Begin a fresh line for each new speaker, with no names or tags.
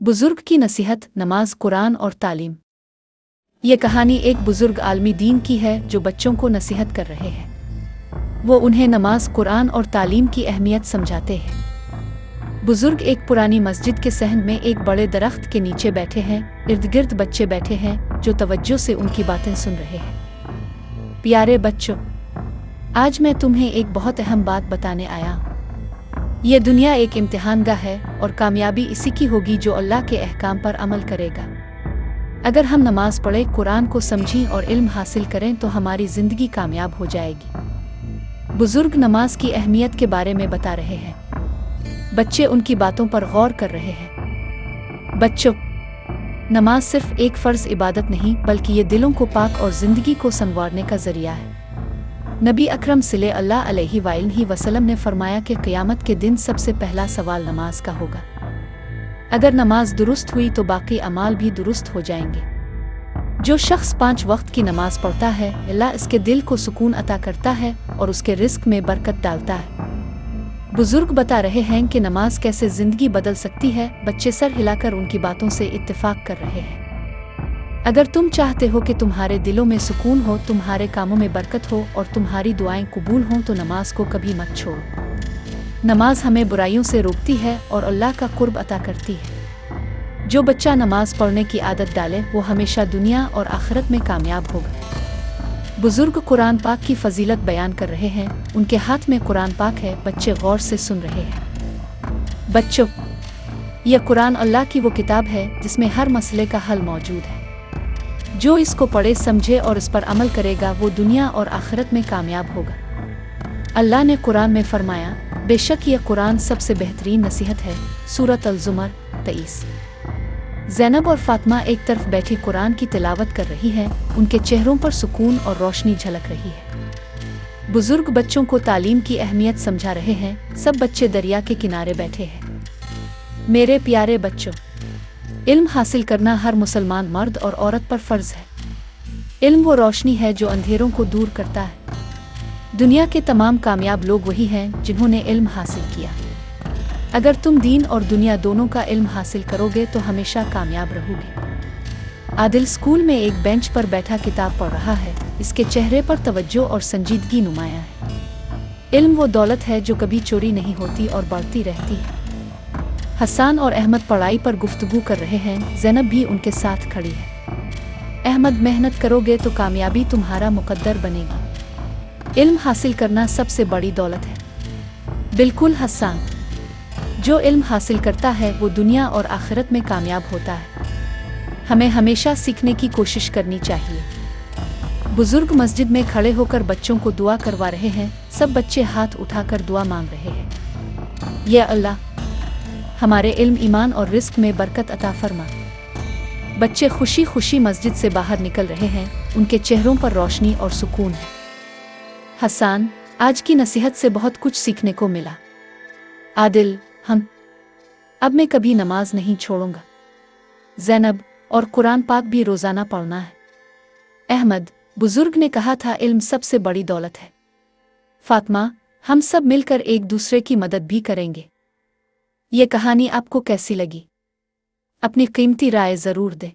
बुजुर्ग की नसीहत, नमाज, कुरान और तालीम। ये कहानी एक बुजुर्ग आलमी दीन की है जो बच्चों को नसीहत कर रहे हैं। वो उन्हें नमाज, कुरान और तालीम की अहमियत समझाते हैं। बुजुर्ग एक पुरानी मस्जिद के सहन में एक बड़े दरख्त के नीचे बैठे हैं। इर्द गिर्द बच्चे बैठे हैं जो तवज्जो से उनकी बातें सुन रहे हैं। प्यारे बच्चों, आज मैं तुम्हें एक बहुत अहम बात बताने आया हूँ। ये दुनिया एक इम्तिहानगाह है और कामयाबी इसी की होगी जो अल्लाह के अहकाम पर अमल करेगा। अगर हम नमाज पढ़ें, कुरान को समझें और इल्म हासिल करें तो हमारी ज़िंदगी कामयाब हो जाएगी। बुजुर्ग नमाज की अहमियत के बारे में बता रहे हैं। बच्चे उनकी बातों पर गौर कर रहे हैं। बच्चों, नमाज सिर्फ एक फ़र्ज़ इबादत नहीं बल्कि ये दिलों को पाक और ज़िंदगी को संवारने का ज़रिया है। नबी अकरम सल्लल्लाहु अलैहि वसल्लम ने फरमाया कि क़यामत के दिन सबसे पहला सवाल नमाज का होगा। अगर नमाज दुरुस्त हुई तो बाकी अमाल भी दुरुस्त हो जाएंगे। जो शख्स 5 वक्त की नमाज पढ़ता है, अल्लाह इसके दिल को सुकून अता करता है और उसके रिस्क में बरकत डालता है। बुजुर्ग बता रहे हैं कि नमाज कैसे ज़िंदगी बदल सकती है। बच्चे सर हिलाकर उनकी बातों से इत्तेफाक कर रहे हैं। अगर तुम चाहते हो कि तुम्हारे दिलों में सुकून हो, तुम्हारे कामों में बरकत हो और तुम्हारी दुआएं कबूल हों तो नमाज को कभी मत छोड़ो। नमाज हमें बुराइयों से रोकती है और अल्लाह का कुर्ब अता करती है। जो बच्चा नमाज पढ़ने की आदत डाले वो हमेशा दुनिया और आखिरत में कामयाब होगा। बुजुर्ग कुरान पाक की फजीलत बयान कर रहे हैं। उनके हाथ में कुरान पाक है। बच्चे गौर से सुन रहे हैं। बच्चों, यह कुरान अल्लाह की वो किताब है जिसमें हर मसले का हल मौजूद है। जो इसको पढ़े, समझे और इस पर अमल करेगा वो दुनिया और आखिरत में कामयाब होगा। अल्लाह ने कुरान में फरमाया, बेशक यह कुरान सबसे बेहतरीन नसीहत है। सूरत अल-ज़ुमर 23। ज़ैनब और फातिमा एक तरफ बैठी कुरान की तिलावत कर रही हैं। उनके चेहरों पर सुकून और रोशनी झलक रही है। बुजुर्ग बच्चों को तालीम की अहमियत समझा रहे हैं। सब बच्चे दरिया के किनारे बैठे हैं। मेरे प्यारे बच्चों, इल्म हासिल करना हर मुसलमान मर्द और औरत पर फ़र्ज़ है। इल्म वो रोशनी है जो अंधेरों को दूर करता है। दुनिया के तमाम कामयाब लोग वही हैं जिन्होंने इल्म हासिल किया। अगर तुम दीन और दुनिया दोनों का इल्म हासिल करोगे तो हमेशा कामयाब रहोगे। आदिल स्कूल में एक बेंच पर बैठा किताब पढ़ रहा है। इसके चेहरे पर तवज्जो और संजीदगी नुमायां है। इल्म वो दौलत है जो कभी चोरी नहीं होती और बढ़ती रहती है। हसन और अहमद पढ़ाई पर गुफ्तगू कर रहे हैं। ज़ैनब भी उनके साथ खड़ी है। अहमद, मेहनत करोगे तो कामयाबी तुम्हारा मुकद्दर बनेगी। इल्म हासिल करना सबसे बड़ी दौलत है। बिल्कुल हसन, जो इल्म हासिल करता है वो दुनिया और आखिरत में कामयाब होता है। हमें हमेशा सीखने की कोशिश करनी चाहिए। बुजुर्ग मस्जिद में खड़े होकर बच्चों को दुआ करवा रहे हैं। सब बच्चे हाथ उठाकर दुआ मांग रहे हैं। या अल्लाह, हमारे इल्म, ईमान और रिस्क में बरकत अता फरमा। बच्चे खुशी खुशी मस्जिद से बाहर निकल रहे हैं। उनके चेहरों पर रोशनी और सुकून है। हसन, आज की नसीहत से बहुत कुछ सीखने को मिला। आदिल, अब मैं कभी नमाज नहीं छोड़ूंगा। ज़ैनब, और कुरान पाक भी रोज़ाना पढ़ना है। अहमद, बुजुर्ग ने कहा था इल्म सबसे बड़ी दौलत है। फातिमा, हम सब मिलकर एक दूसरे की मदद भी करेंगे। ये कहानी आपको कैसी लगी? अपनी कीमती राय ज़रूर दें।